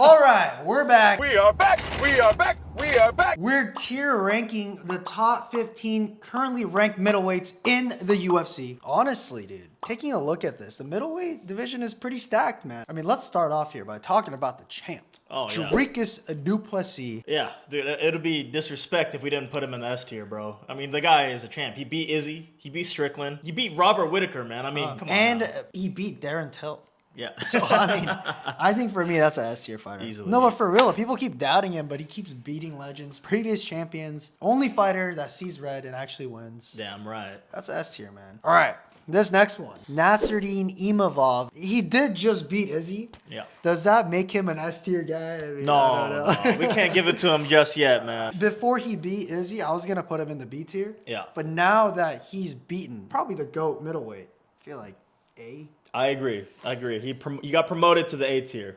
All right, we're back. We are back. We are back. We are back. We're tier ranking the top 15 currently ranked middleweights in the UFC. Honestly, dude, taking a look at this, the middleweight division is pretty stacked, man. I mean, let's start off here by talking about the champ. Oh, yeah. Dricus Du Plessis. Yeah, dude, it'll be disrespect if we didn't put him in the S tier, bro. I mean, the guy is a champ. He beat Izzy. He beat Strickland. He beat Robert Whittaker, man. I mean, come on. And now. he beat Darren Till. Yeah. So, I mean, I think for me, that's a S tier fighter. Easily. No, but for real, people keep doubting him, but he keeps beating legends, previous champions. Only fighter that sees red and actually wins. Damn right. That's a S tier, man. All right, this next one. Nassourdine Imavov. He did just beat Izzy. Yeah. Does that make him an S tier guy? I mean, No, I don't know. no, we can't give it to him just yet, man. Before he beat Izzy, I was going to put him in the B tier. Yeah. But now that he's beaten probably the GOAT middleweight, I feel like A. I agree. He got promoted to the A tier.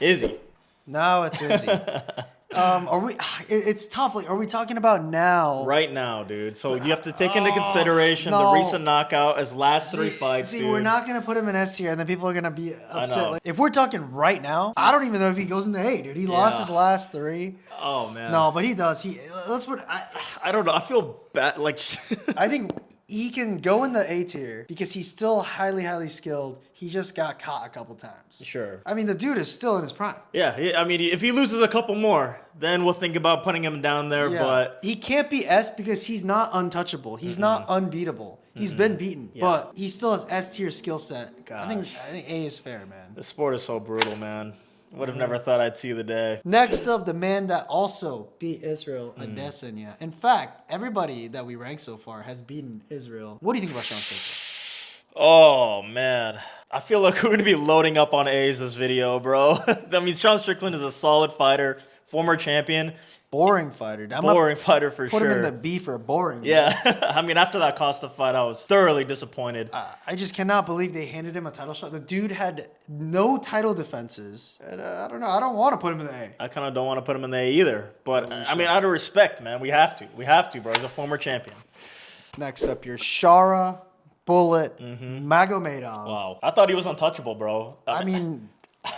Izzy. No, it's Izzy. Are we? It's tough. Like, are we talking about now? Right now, dude. So you have to take into consideration the recent knockout as last three fights, See, dude. we're not gonna put him in S tier, and then people are gonna be upset. know. Like, if we're talking right now, I don't even know if he goes in the A, dude. He lost his last three. Oh man. No, but he does. Let's put. I don't know. I feel bad. Like. I think he can go in the A tier because he's still highly skilled. He just got caught a couple times. Sure. I mean, the dude is still in his prime. Yeah, I mean, if he loses a couple more, then we'll think about putting him down there. Yeah. But he can't be S because he's not untouchable. He's not unbeatable. He's been beaten, but he still has S tier skill set. I think A is fair, man. the sport is so brutal, man. Would have never thought I'd see the day. Next up, the man that also beat Israel Adesanya. In fact, everybody that we ranked so far has beaten Israel. What do you think about Sean Strickland? Oh, man. I feel like we're going to be loading up on A's this video, bro. I mean, Sean Strickland is a solid fighter, former champion. Boring fighter. Boring fighter for Put sure. him in the B for boring. Yeah. I mean, after that Costa fight, I was thoroughly disappointed. I just cannot believe they handed him a title shot. The dude had no title defenses. And, I don't know. I don't want to put him in the A. I kind of don't want to put him in the A either. But, I mean, out of respect, man, we have to. We have to, bro. He's a former champion. Next up, your Shara Magomedov. Wow. I thought he was untouchable, bro. I mean,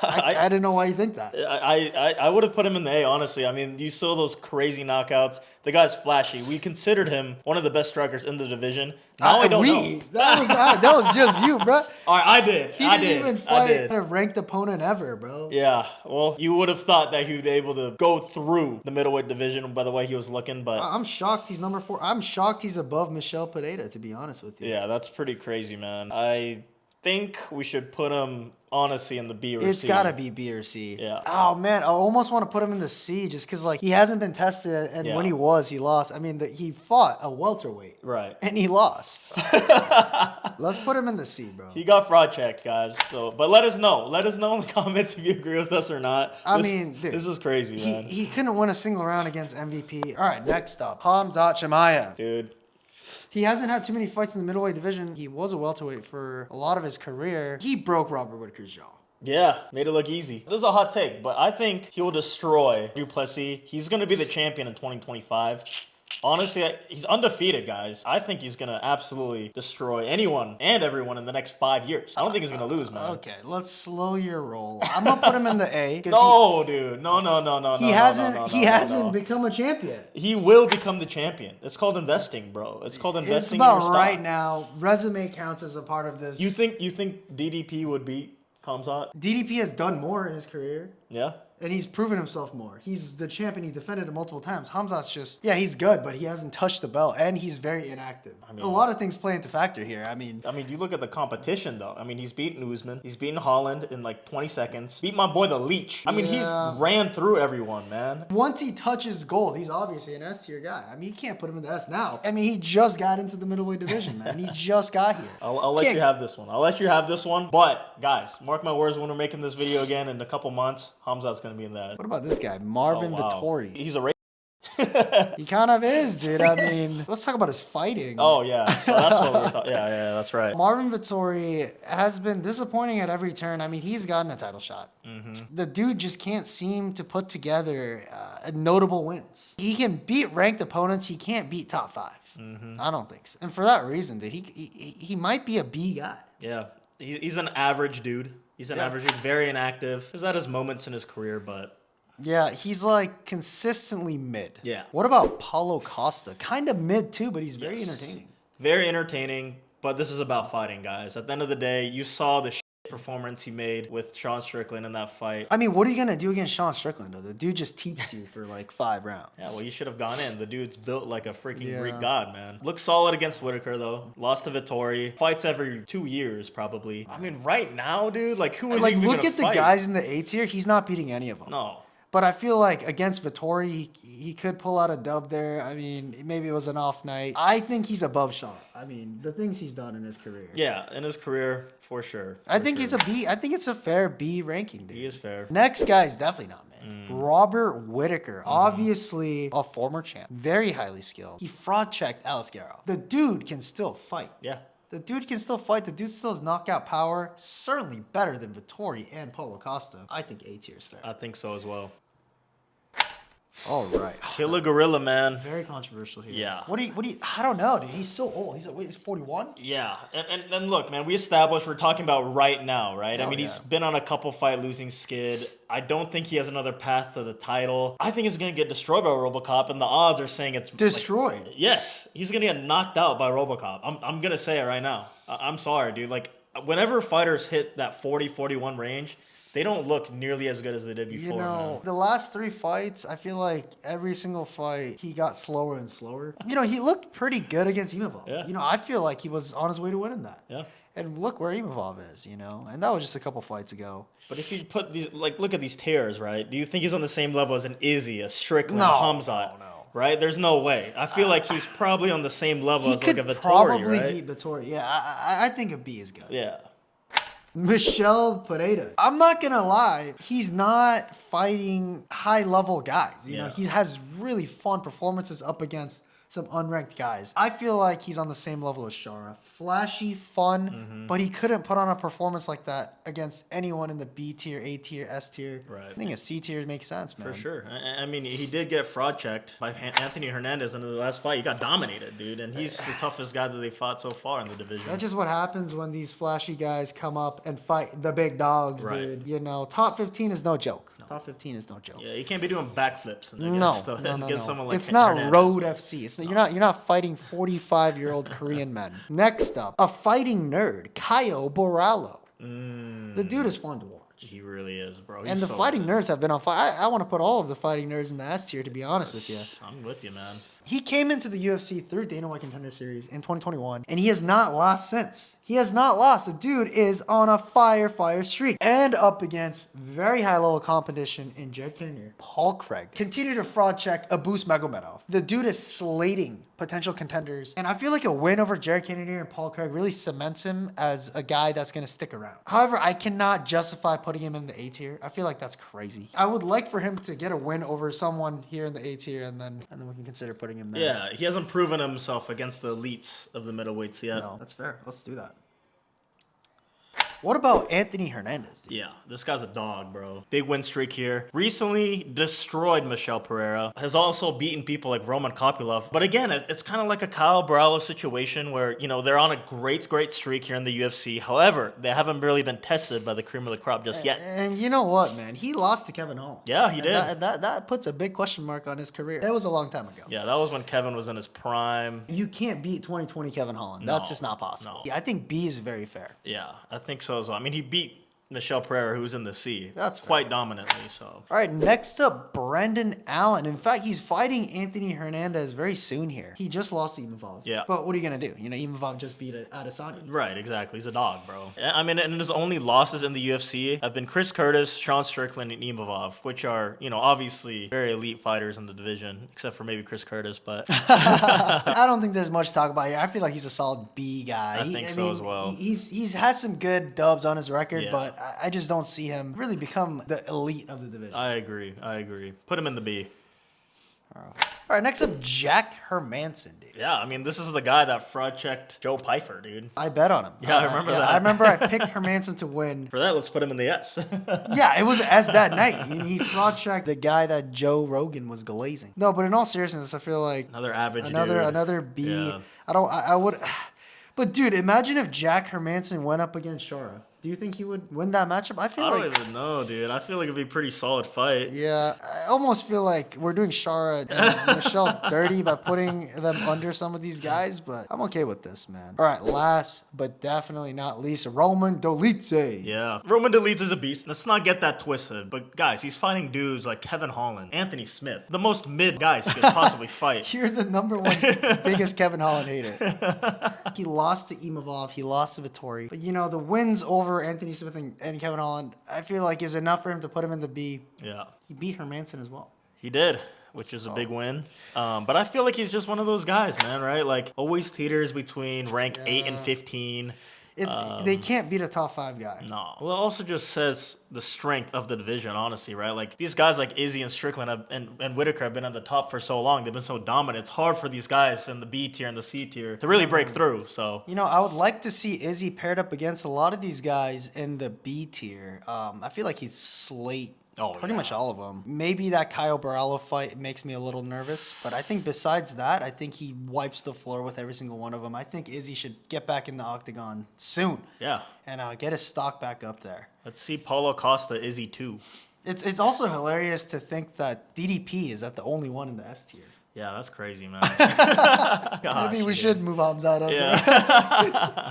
I didn't know why you think that. I would have put him in the A, honestly. I mean, you saw those crazy knockouts. The guy's flashy. We considered him one of the best strikers in the division. Now I don't know. That was just you, bro. All right, I did. He didn't even fight a ranked opponent ever, bro. Yeah, well, you would have thought that he would be able to go through the middleweight division by the way he was looking, but... I'm shocked he's number 4. I'm shocked he's above Michel Pereira, to be honest with you. Yeah, that's pretty crazy, man. I think we should put him, honestly, in the B or C. It's got to be B or C. Yeah. Oh, man, I almost want to put him in the C just because, like, he hasn't been tested, and when he was, he lost. I mean, he fought a welterweight. Right. And he lost. Let's put him in the C, bro. He got fraud checked, guys. So, but let us know. Let us know in the comments if you agree with us or not. I mean, dude. This is crazy, man. He couldn't win a single round against MVP. All right, next up, Khamzat Chimaev. Dude. He hasn't had too many fights in the middleweight division. He was a welterweight for a lot of his career. He broke Robert Whittaker's jaw. Yeah, made it look easy. This is a hot take, but I think he will destroy Du Plessis. He's going to be the champion in 2025. Honestly, he's undefeated, guys. I think he's going to absolutely destroy anyone and everyone in the next 5 years. I don't think he's going to lose, man. Okay, let's slow your roll. I'm going to put him in the A. No, dude. No. He hasn't become a champion. He will become the champion. It's called investing, bro. It's called investing It's in your about stock. right now. Resume counts as a part of this. You think DDP would beat Khamzat? DDP has done more in his career. Yeah. And he's proven himself more. He's the champion. He defended it multiple times. Khamzat's just, yeah, he's good, but he hasn't touched the belt, and he's very inactive. I mean, a lot of things play into factor here. I mean, do you look at the competition, though? I mean, he's beaten Usman. He's beaten Holland in like 20 seconds. Beat my boy, the Leech. I mean, he's ran through everyone, man. Once he touches gold, he's obviously an S tier guy. I mean, you can't put him in the S now. I mean, he just got into the middleweight division, man. He just got here. I'll let you have this one. I'll let you have this one. But, guys, mark my words, when we're making this video again in a couple months, Khamzat's going to be in that. What about this guy, Marvin Vettori? He's a He kind of is, dude. I mean, let's talk about his fighting. Oh, yeah. So that's what we're talking. Yeah, that's right. Marvin Vettori has been disappointing at every turn. I mean, he's gotten a title shot. The dude just can't seem to put together notable wins. He can beat ranked opponents. He can't beat top 5. I don't think so. And for that reason, dude, he might be a B guy. Yeah. He's an average dude. He's an average, very inactive. He's had his moments in his career, but... Yeah, he's like consistently mid. Yeah. What about Paulo Costa? Kind of mid too, but he's very entertaining. Very entertaining, but this is about fighting, guys. At the end of the day, you saw the performance he made with Sean Strickland in that fight. I mean, what are you going to do against Sean Strickland, though? The dude just teeps you for like 5 rounds. Yeah, well, you should have gone in. The dude's built like a freaking Greek god, man. Looks solid against Whittaker, though. Lost to Vettori. Fights every 2 years, probably. I mean, right now, dude, like, who is like, even look at fight? the guys in the A tier. He's not beating any of them. No. But I feel like against Vettori, he could pull out a dub there. I mean, maybe it was an off night. I think he's above Sean. I mean, the things he's done in his career. Yeah, in his career, for sure. I think he's a B. I think it's a fair B ranking, dude. He is fair. Next guy's definitely not, man. Robert Whittaker. Obviously a former champ. Very highly skilled. He fraud checked Alice Guerrero. The dude can still fight. Yeah. The dude can still fight. The dude still has knockout power. Certainly better than Vettori and Paulo Costa. I think A tier is fair. I think so as well. All right. Killer Gorilla, man. Very controversial here. Yeah. What do you, I don't know, dude. He's so old. He's 41? Yeah. And look, man, we established we're talking about right now, right? I mean, he's been on a couple fight losing skid. I don't think he has another path to the title. I think he's going to get destroyed by RoboCop, and the odds are saying it's... Destroyed? Like, yes. He's going to get knocked out by RoboCop. I'm going to say it right now. I'm sorry, dude. Like, whenever fighters hit that 40, 41 range... They don't look nearly as good as they did before. You know, the last 3 fights, I feel like every single fight, he got slower and slower. You know, he looked pretty good against Imavov. Yeah. You know, I feel like he was on his way to winning that. Yeah. And look where Imavov is, you know. And that was just a couple fights ago. But if you put these, like, look at these tiers, right? Do you think he's on the same level as an Izzy, a Strickland, a Khamzat? No. Right? There's no way. I feel like he's probably on the same level as like a Vettori, He could probably right? beat Vettori. Yeah, I think a B is good. Yeah. Michel Pereira. I'm not going to lie. He's not fighting high-level guys. You know, he has really fun performances up against some unranked guys. I feel like he's on the same level as Shara. Flashy, fun, but he couldn't put on a performance like that against anyone in the B tier, A tier, S tier. Right. I think a C tier makes sense, man. For sure. I mean, he did get fraud checked by Anthony Hernandez in the last fight. He got dominated, dude, and he's the toughest guy that they fought so far in the division. That's just what happens when these flashy guys come up and fight the big dogs, dude. You know, top 15 is no joke. Top 15 is no joke. Yeah, you can't be doing backflips and No. someone like it's not Hernandez. Road FC. You're not fighting 45-year-old Korean men. Next up, a fighting nerd, Caio Borralho. The dude is fun to watch. He really is, bro. And the fighting nerds have been on fire. I want to put all of the fighting nerds in the S tier, to be honest with you. I'm with you, man. He came into the UFC through Dana White Contender Series in 2021, and he has not lost since. He has not lost. The dude is on a fire streak. And up against very high-level competition in Jared Cannonier, Paul Craig. Continue to fraud check Abus Magomedov. The dude is slating potential contenders. And I feel like a win over Jared Cannonier and Paul Craig really cements him as a guy that's going to stick around. However, I cannot justify putting him in the A tier. I feel like that's crazy. I would like for him to get a win over someone here in the A tier, and then we can consider putting him there. Yeah, he hasn't proven himself against the elites of the middleweights yet. No, that's fair. Let's do that. What about Anthony Hernandez, dude? Yeah, this guy's a dog, bro. Big win streak here. Recently destroyed Michel Pereira. Has also beaten people like Roman Kopylov. But again, it's kind of like a Caio Borralho situation where, you know, they're on a great streak here in the UFC. However, they haven't really been tested by the cream of the crop just yet. And you know what, man? He lost to Kevin Holland. Yeah, he did. That puts a big question mark on his career. That was a long time ago. Yeah, that was when Kevin was in his prime. You can't beat 2020 Kevin Holland. That's just not possible. No. Yeah, I think B is very fair. Yeah, I think so as well. I mean, he beat Michel Pereira, who was in the C. That's fair. Quite dominantly, so. All right, next up, Brendan Allen. In fact, he's fighting Anthony Hernandez very soon here. He just lost to Imavov. Yeah. But what are you going to do? You know, Imavov just beat Adesanya. Right, exactly. He's a dog, bro. I mean, and his only losses in the UFC have been Chris Curtis, Sean Strickland, and Imavov, which are, you know, obviously very elite fighters in the division, except for maybe Chris Curtis, but... I don't think there's much to talk about here. I feel like he's a solid B guy. I think so as well. He's had some good dubs on his record, Yeah. but I just don't see him really become the elite of the division. I agree. Put him in the B. All right, next up, Jack Hermansson, dude. Yeah, I mean, this is the guy that fraud checked Joe Pfeiffer, dude. I bet on him. Yeah, I remember that. I remember I picked Hermansson to win. For that, let's put him in the S. Yeah, it was as that night. He fraud checked the guy that Joe Rogan was glazing. No, but in all seriousness, I feel like Another average dude. Another B. Yeah. I would. But dude, imagine if Jack Hermansson went up against Shara. Do you think he would win that matchup? I feel I like. don't even know, dude. I feel like it'd be a pretty solid fight. Yeah, I almost feel like we're doing Shara and Michelle dirty by putting them under some of these guys, but I'm okay with this, man. All right, last but definitely not least, Roman Dolidze. Yeah. Roman Dolidze is a beast. Let's not get that twisted. But guys, he's fighting dudes like Kevin Holland, Anthony Smith, the most mid guys he could possibly fight. You're the number one biggest Kevin Holland hater. He lost to Imavov, he lost to Vettori. But you know, the wins over Anthony Smith and Kevin Holland, I feel like is enough for him to put him in the B. Yeah. He beat Hermansson as well. He did, which is a big win. But I feel like he's just one of those guys, man, right? Like, always teeters between rank 8 and 15. They can't beat a top 5 guy. No. Well, it also just says the strength of the division, honestly, right? Like, these guys like Izzy and Strickland and Whittaker have been at the top for so long. They've been so dominant. It's hard for these guys in the B tier and the C tier to really break through, so. You know, I would like to see Izzy paired up against a lot of these guys in the B tier. I feel like he's slate. Pretty much all of them. Maybe that Caio Borralho fight makes me a little nervous, but I think besides that, I think he wipes the floor with every single one of them. I think Izzy should get back in the octagon soon. Yeah. And get his stock back up there. Let's see Paulo Costa, Izzy too. It's also hilarious to think that DDP is the only one in the S tier. Yeah, that's crazy, man. Maybe we should move Khamzat up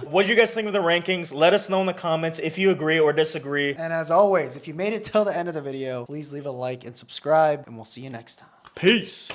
there. What do you guys think of the rankings? Let us know in the comments if you agree or disagree. And as always, if you made it till the end of the video, please leave a like and subscribe, and we'll see you next time. Peace.